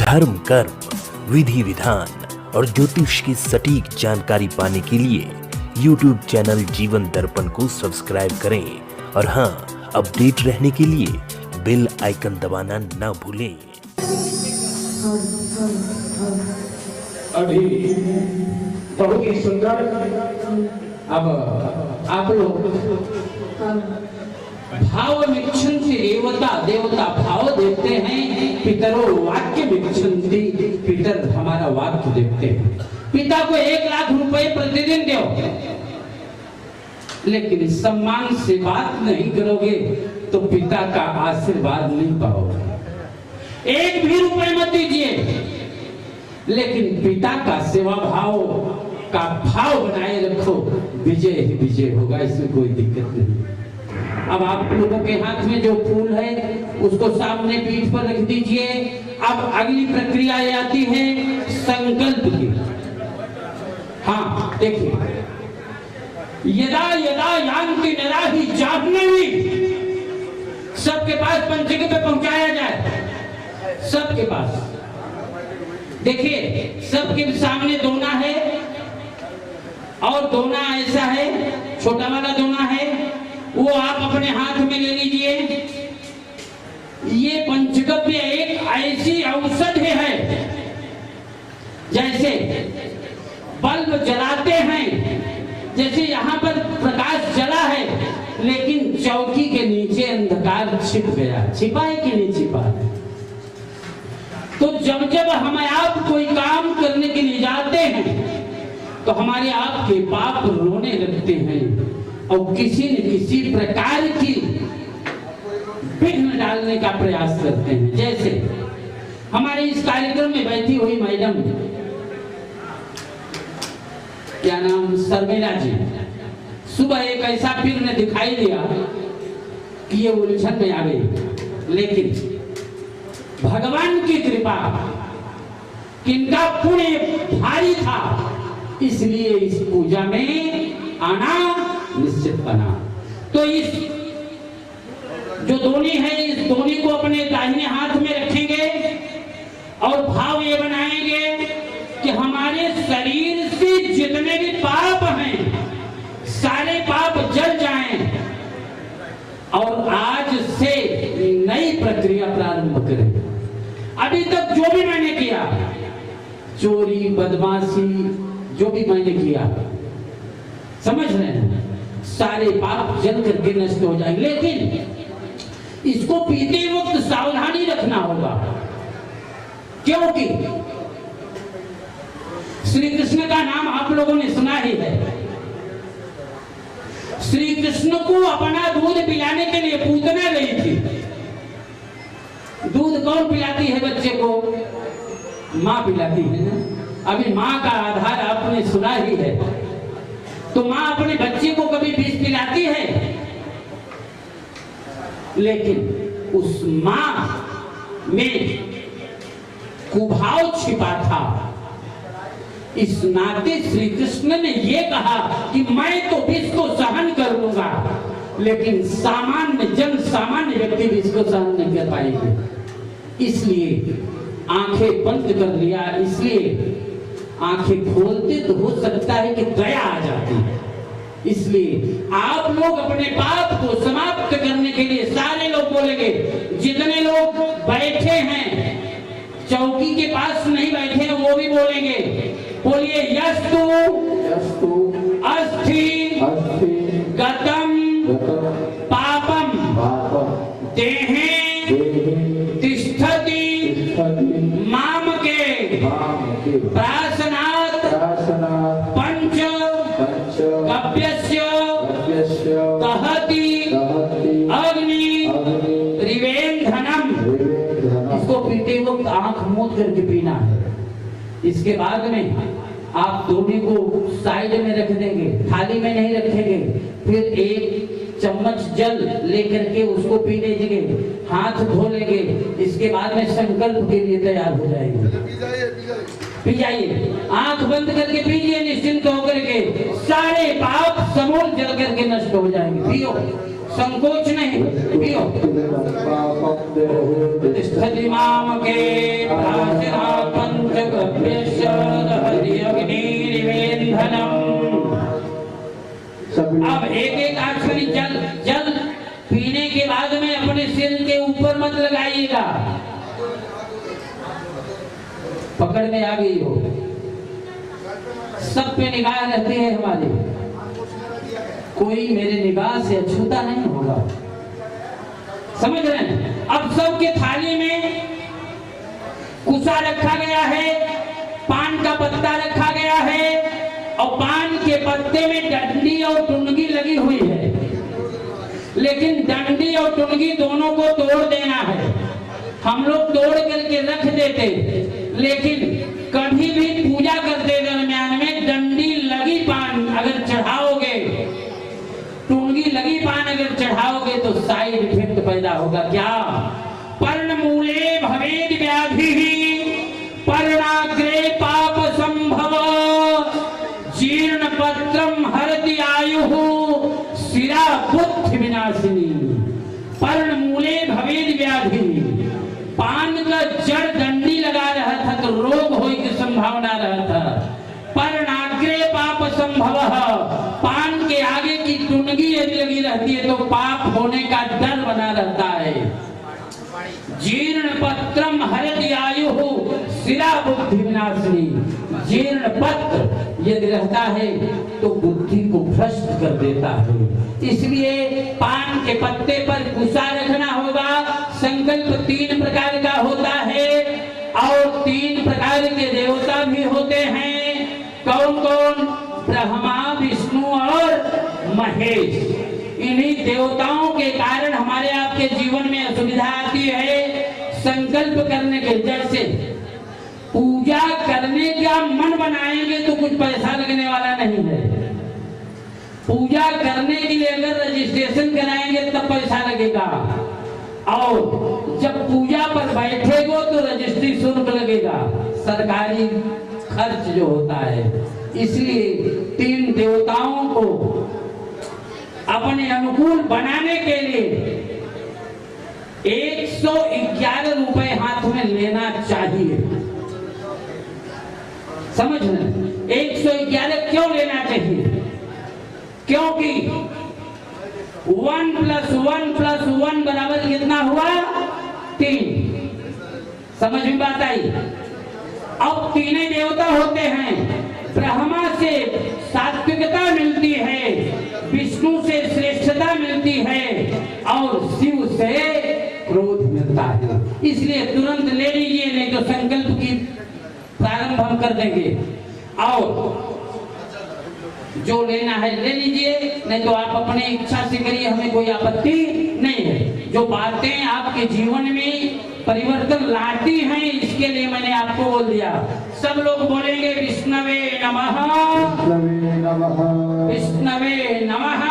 धर्म, कर्म, विधि विधान और ज्योतिष की सटीक जानकारी पाने के लिए YouTube चैनल जीवन दर्पण को सब्सक्राइब करें और हाँ, अपडेट रहने के लिए बेल आइकन दबाना ना भूलें। अभी बहुत ही सुंदर। अब आप लोग भाव विक्षंति देवता भाव देखते हैं, पितरो वाक्य विक्षंति, पितर हमारा वाक्य देखते हैं। पिता को 1 लाख रुपए प्रतिदिन दो, लेकिन सम्मान से बात नहीं करोगे तो पिता का आशीर्वाद नहीं पाओगे। 1 भी रुपए मत दीजिए, लेकिन पिता का सेवा भाव का भाव बनाए रखो, विजय ही विजय होगा, इसमें कोई दिक्कत नहीं। अब आप लोगों के हाथ में जो फूल है उसको सामने पीठ पर रख दीजिए। अब अगली प्रक्रिया आती है संकल्प की। हाँ देखिए, यदा यदा यान्ति नराहि जाह्नवी, सबके पास पंचक पे पहुंचाया जाए, सबके पास। देखिए, सबके सामने दोना है और दोना ऐसा है, छोटा वाला दोना है, वो आप अपने हाथ में ले लीजिए। ये पंचगव्य एक ऐसी औषधि है, जैसे बल्ब जलाते हैं, जैसे यहाँ पर प्रकाश जला है, लेकिन चौकी के नीचे अंधकार छिप गया, छिपा है कि नहीं छिपा? तो जब जब हम आप कोई काम करने के लिए जाते हैं तो हमारे आपके पाप रोने लगते हैं और किसी न किसी प्रकार की विघ्न डालने का प्रयास करते हैं। जैसे हमारे इस कार्यक्रम में बैठी हुई मैडम, क्या नाम, शर्मिला जी, सुबह एक ऐसा विघ्न दिखाई दिया कि ये उलझन में आ गई, लेकिन भगवान की कृपा, किनका पुण्य भारी था, इसलिए इस पूजा में आना निश्चित बना। तो इस जो दोनी है, इस दोनी को अपने दाहिने हाथ में रखेंगे और भाव ये बनाएंगे कि हमारे शरीर से जितने भी पाप हैं, सारे पाप जल जाएं और आज से नई प्रक्रिया प्रारंभ करें। अभी तक जो भी मैंने किया, चोरी, बदमाशी, जो भी मैंने किया, समझ रहे हैं, सारे पाप जल करके नष्ट हो जाएंगे। लेकिन इसको पीते वक्त सावधानी रखना होगा, क्योंकि श्री कृष्ण का नाम आप लोगों ने सुना ही है। श्री कृष्ण को अपना दूध पिलाने के लिए पूतना गई थी। दूध कौन पिलाती है बच्चे को? माँ पिलाती है ना। अभी माँ का आधार आपने सुना ही है। तो माँ अपने बच्चे को कभी विष पिलाती है, लेकिन उस माँ में कुभाव छिपा था। इस नाते श्री कृष्ण ने यह कहा कि मैं तो विष को सहन कर लूंगा, लेकिन सामान्य जन, सामान्य व्यक्ति विष को सहन नहीं कर पाएंगे। इसलिए आंखें बंद कर लिया। इसलिए आंखें खोलते तो हो सकता है कि दया आ जाती है। इसलिए आप लोग अपने पाप को समाप्त करने के लिए सारे लोग बोलेंगे। जितने लोग बैठे हैं, चौकी के पास नहीं बैठे हैं, वो भी बोलेंगे। बोलिए, यस्तु अस्थि गतम पापम देहे तिष्ठति मामके प्रासनात् पंच कव्यस्य दहति अग्नि रिवेंधनम। इसको पीते वक्त आंख मूंद करके पीना है। इसके बाद में आप दोनों को साइड में रख देंगे, थाली में नहीं रखेंगे। फिर 1 चम्मच जल लेकर के उसको पी लीजिए, हाथ धो लेंगे। इसके बाद में संकल्प के लिए तैयार हो जाएंगे। पी जाइए, आंख बंद करके पीजिए, निश्चिंत होकर के। सारे पाप समूल जल करके नष्ट हो जाएंगे। पियो, संकोच नहीं, पियो। स्थिति माम के एक एक आखिरी जल पीने के बाद में अपने सिर के ऊपर मत लगाइएगा। पकड़ में आ गई हो, सब पे निगाह रहती है हमारी, कोई मेरे निगाह से अछूता नहीं होगा। समझ रहे हैं? अब सबके थाली में कुसा रखा गया है, पान का पत्ता रखा गया है और पान के पत्ते में डंडी और टुनगी लगी हुई है, लेकिन डंडी और टुनगी दोनों को तोड़ देना है। हम लोग तोड़ करके रख देते, लेकिन कभी भी पूजा करते दरमियान में डंडी लगी पान अगर चढ़ाओगे, टुनगी लगी पान अगर चढ़ाओगे तो साइड इफेक्ट पैदा होगा। क्या? पर्णमूले भवेद व्याधिः पर्णाग्रे पाप संभव जीर्ण पत्रम हरति आयुः शिरा बुद्धि विनाशिनी। पर्णमूले भवेद व्याधि, पान का जड़ डंडी लगा रहा था तो रोग होने की संभावना रहा था। पर्णाग्रे पाप संभव, पान के आगे की टुनगी यदि लगी रहती है तो पाप होने का डर बना रहता है। जीर्ण पत्रम हरति आयुः शिरा बुद्धि विनाशिनी। जीर्ण पत्र यदि रहता है तो बुद्धि को भ्रष्ट कर देता है। इसलिए पान के पत्ते पर कुसा रखना होगा। संकल्प 3 प्रकार का होता है और 3 प्रकार के देवता भी होते हैं। कौन कौन? ब्रह्मा, विष्णु और महेश। इन्हीं देवताओं के कारण हमारे आपके जीवन में असुविधा आती है। संकल्प करने के, जैसे पूजा करने का मन बनाएंगे तो कुछ पैसा लगने वाला नहीं है। पूजा करने के लिए अगर रजिस्ट्रेशन कराएंगे तब पैसा लगेगा, और जब पूजा पर बैठेगो तो रजिस्ट्री शुल्क लगेगा, सरकारी खर्च जो होता है। इसलिए 3 देवताओं को अपने अनुकूल बनाने के लिए 111 रुपए हाथ में लेना चाहिए। समझ रहे? 111 क्यों लेना चाहिए? क्योंकि 1 + 1 + 1 बराबर कितना हुआ? 3। समझ में बात आई? अब 3 देवता होते हैं। ब्रह्मा से सात्विकता मिलती है, विष्णु से श्रेष्ठता मिलती है और शिव से क्रोध मिलता है। इसलिए तुरंत ले लीजिए, नहीं तो संकल्प की प्रारंभ हम कर देंगे। और जो लेना है ले लीजिए, नहीं तो आप अपनी इच्छा से करिए, हमें कोई आपत्ति नहीं है। जो बातें आपके जीवन में परिवर्तन लाती हैं, इसके लिए मैंने आपको बोल दिया। सब लोग बोलेंगे विष्णवे नमः, विष्णवे नमः,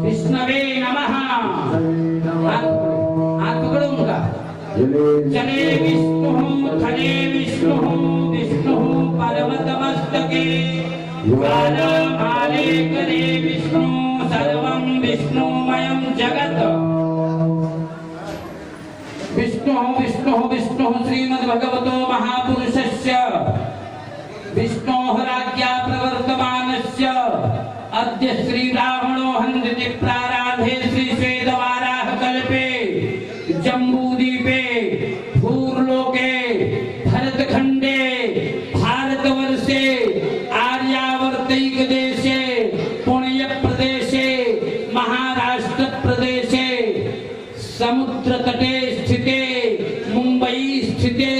विष्णवे नमः। हाथ पकड़ो उनका। चले विष्णु थले विष्णु, विष्णु पर्वतमस्तके माले करे विष्णु, सर्वं विष्णुमयं जगत्। विष्णु विष्णु विष्णु श्रीमद्भगवतो महापुरुषस्य विष्णोः राज्ञा प्रवर्तमानस्य अद्य श्री रावणो हन्यते प्राराधे श्री श्वेतवाराह कल्पे जम्बूद्वीपे भूर्लोके भरतखण्डे भारतवर्षे आर्यावर्तैक देशे पुण्य प्रदेशे महाराष्ट्र प्रदेशे समुद्र तटे स्थिते मुंबई स्थिते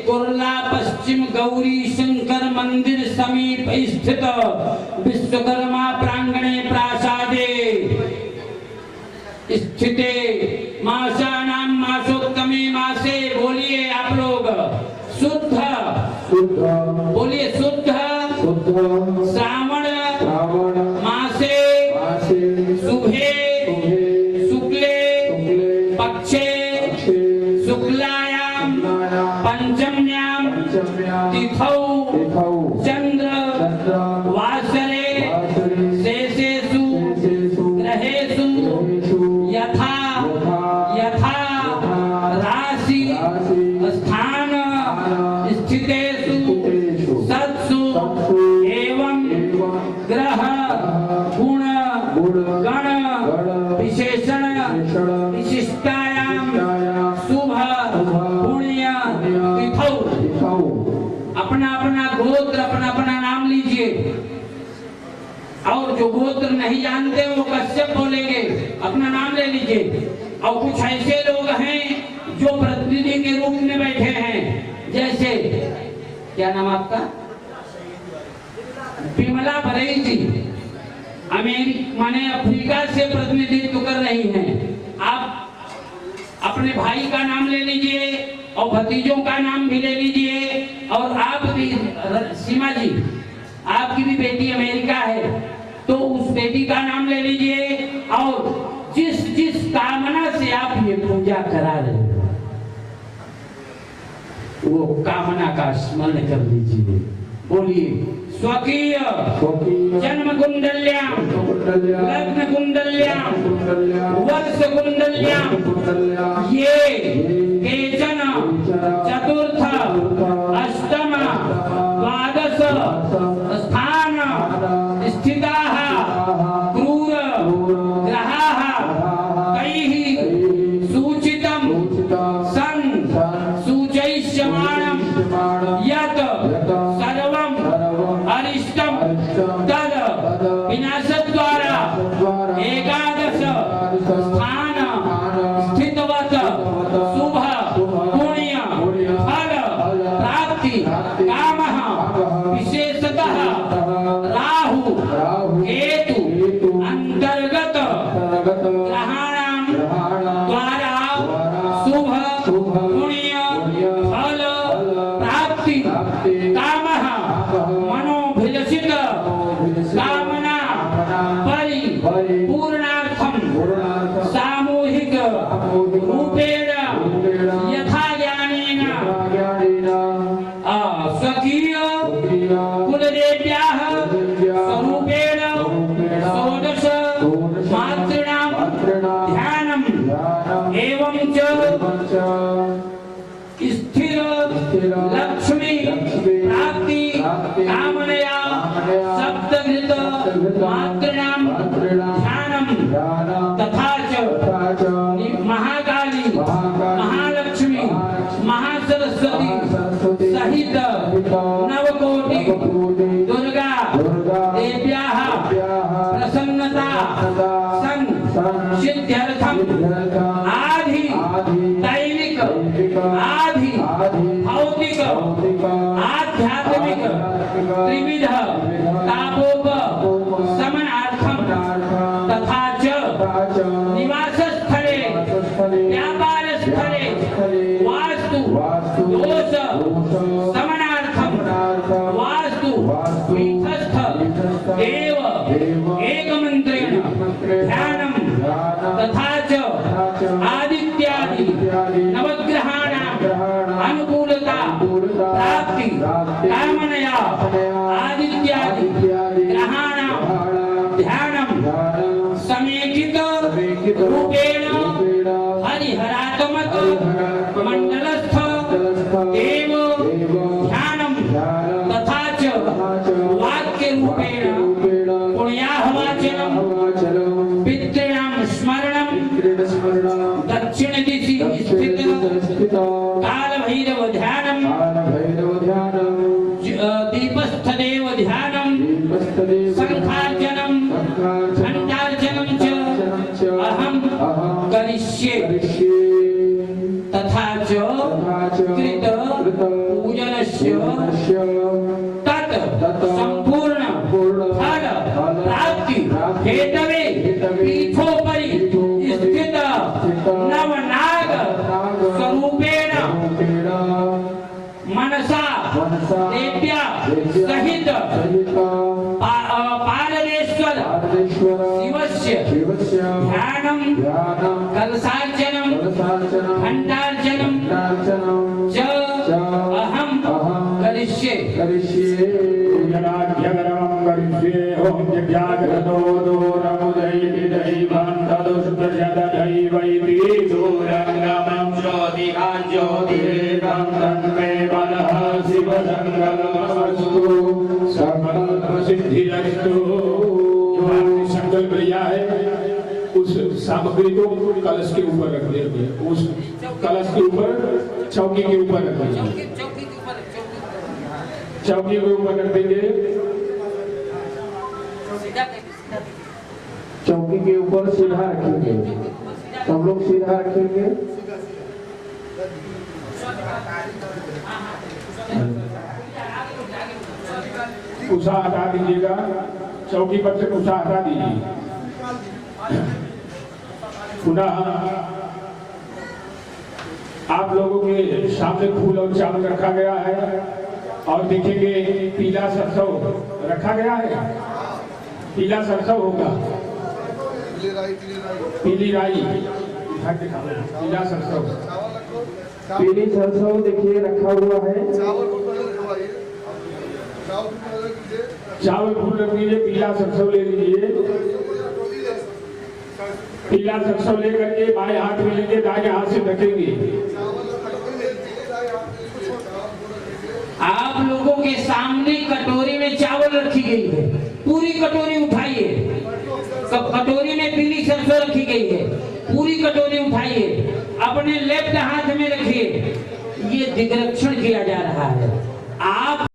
कुर्ला पश्चिम गौरी शंकर मंदिर समीप स्थित विश्वकर्मा प्रांगणे प्रासादे स्थिते मासानां मासोत्तमे मासे, बोलिए आप लोग, शुद्ध बोलिए शुद्ध श्रावण मासे शुभे शुक्ले पक्षे शुक्लायां पंचम्यां तिथौ चंद्र वासरे शेषेषु ग्रहेषु यथा यथा राशि स्थान स्थितेषु सत्सु एवं ग्रह गोत्र नहीं जानते वो कश्यप बोलेंगे, अपना नाम ले लीजिए। और कुछ ऐसे लोग हैं जो प्रतिनिधि के रूप में बैठे हैं, जैसे क्या नाम आपका, बिमला बरई जी माने अफ्रीका से प्रतिनिधित्व कर रही हैं। आप अपने भाई का नाम ले लीजिए और भतीजों का नाम भी ले लीजिए। और आप भी सीमा जी, आपकी भी बेटी अमेरिका है, तो उस बेटी का नाम ले लीजिए। और जिस जिस कामना से आप ये पूजा करा रहे हो, वो कामना का स्मरण कर लीजिए। बोलिए स्वकीय जन्म कुंडल्यां, लग्न कुंडल्यां, वर्ष कुंडल्यां, ये केचन चतुर्थ अष्टम द्वादश स्थान स्थिताः क्रूर ग्रहाः तैः सूचितं सन् सूचयिष्यमाणं यत् सर्वं अरिष्टं तद विनाशद्वारा एकादश स्थान स्थितवत् शुभ पुण्य फल प्राप्ति कामः विशेषतः राहु केतु अंतर्गत ग्रहाणां द्वारा शुभ पुण्य फल प्राप्ति कामः मनोभिलषित कामना परिपूर्णार्थं सामूहिक रूपेण यथा ज्ञानेन स्वकीय कुलदेव्याः स्वरूपेण षोडश मातॄणां ध्यानम् एवं च स्थिर लक्ष्मी प्राप्ति कामनया सप्तघृत मातॄणां ध्यानम् तथा च महाकाली महालक्ष्मी महासरस्वती सहित नवकोटि दुर्गा देव्याः प्रसन्नता सन् सिद्ध्यर्थम् आदि दैविक आदि भौतिक आध्यात्मिक त्रिविध तापोप समनार्थम तथा च निवास स्थले व्यापार स्थले वास्तु दोष समनार्थम वास्तु पीठस्थ एव एकमंत्रेण ध्यानम तथा च आदित्यादि नवग्रहाणां अनुकूलता प्राप्ति कामनया आदित्यादि ग्रहाणां ध्यानम् समेकित रूपेण हरिहरात्मक मंडलस्थ एव ध्यानम् तथा च वाक्य रूपेण पुण्याहवाचनम् पितॄणां स्मरणं दक्षिण दिशि स्थित काल भैरव ध्यानम् दीपस्थदेव ध्यानम् शंखार्चनम् घंटार्चनम् च अहं करिष्ये तथा च कृत पूजनस्य तत् संपूर्ण फल प्राप्ति हेतवे पीठोपरि स्थित नवनाग स्वरूपेण मनसा देव्या सहित पारमेश्वर शिवस्य ध्यानं कलशार्चनं घंटार्चनं च अहं करिष्ये ओम जग्याग्रतो दोरमुदैति दैवं तदुष्टशतदैवैति दूरङ्गमं ज्योतिकां ज्योतिरेकं तन्मे मनः शिवसङ्कल्पमस्तु संकल्पसिद्धिरस्तु। जो आपने संकल्प लिया है उस सामग्री को कलश के ऊपर रख दीजिए, उस कलश के ऊपर चौकी के ऊपर रख दीजिए, चौकी के ऊपर रख देंगे। के ऊपर सीधा रखेंगे, सब लोग सीधा रखेंगे। कुशा हटा दीजिएगा, चौकी पर से कुशा हटा दीजिए। पुनः आप लोगों के सामने फूल और चावल रखा गया है और देखेंगे पीला सरसों रखा गया है। पीला सरसों होगा, पीली राई, पीला सरसों, पीली सरसों देखिए रखा हुआ है। चावल फूल रख लीजिए, पीला सरसों ले लीजिए। पीला सरसों लेकर के बाएं हाथ में लेंगे, दाएं हाथ से ढकेंगे। आप लोगों के सामने कटोरी में चावल रखी गई है, पूरी कटोरी उठाइए। कटोरी में पीली सरसों रखी गई है, पूरी कटोरी उठाइए, अपने लेफ्ट हाथ में रखिए। ये दिग्रक्षण किया जा रहा है। आप